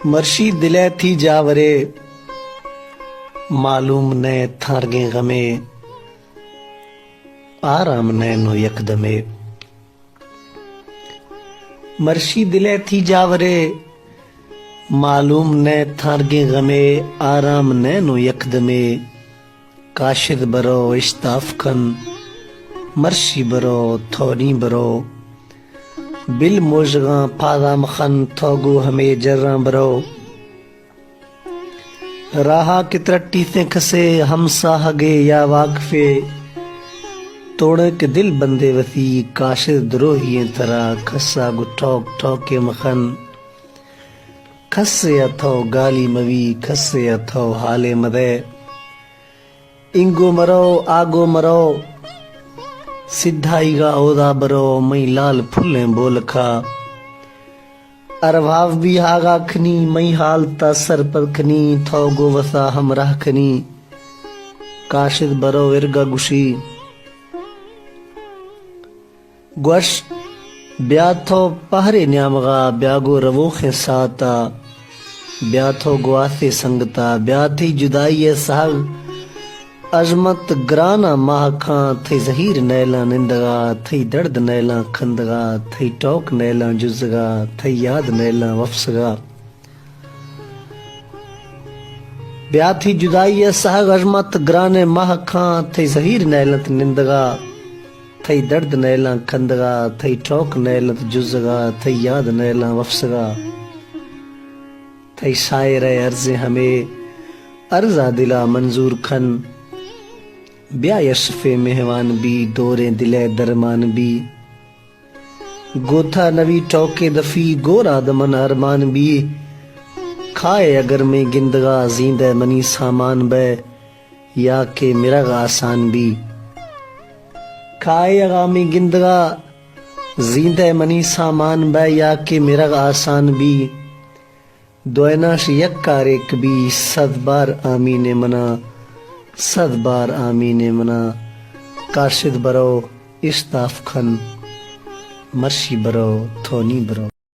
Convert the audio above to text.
مرشی دلے تھی جاورے معلوم نے تھارگیں غمے آرام نینو یکدمے مرشی دلے تھی جاورے معلوم نے تھارگیں غمے آرام نینو یکدمے کاشد برو اشتاف کن مرشی برو تھونی برو بل موجگاں پادام خن تھوگو ہمیں جراں برو راہا کی ترٹی سے کھسے ہم ساہگے یا واقفے توڑے کے دل بندے وسی کاشد دروہی ترا کھسا گو ٹھوک ٹھوکے مخن کھسے اتھو گالی موی کھسے اتھو حالے مدے انگو مرو آگو مرو سدھائی گا اودا برو میں لال پھلیں بولکھا ارواو بھی آگا کھنی میں حال تا سر پر کھنی تھو گو وسا ہم راہ کھنی کاشد برو ارگا گوشی گوش بیا تھو پہرے نیامغا بیا گو رووخیں ساتا بیا تھو گواسے سنگتا بیا تھی جدائی سہگ عظمت گرانا ماہ کھاں تھی زہیر نیلا نندگا تھی درد نیلا کھندگا تھی ٹوک نیلا جزگا تھی یاد نیلا وفسگا بیا تھی جدائی سہگ عظمت گرانے ماہ کھاں تھی زہیر نیلا نندگا تھی درد نیلا کھندگا تھی ٹوک نیلا جزگا تھی یاد نیلا وفسگا تھی شاعر عرض ہمیں عرضہ دلا منظور کھن بیا یشف مہوان بھی دورے دلے درمان بھی گوتھا نوی ٹوکے دفی گورا دمن ارمان بھی کھائے اگر میں گندگا زیندہ منی سامان بے یا کہ مرغ آسان بھی کھائے اگا میں گندگا زیندہ منی سامان بے یا کہ مرغ آسان بھی دویناش یک کاریک بھی صد بار آمین منا صد بار آمین منا کاشد برو اشتاف کھن مرشی برو تھونی برو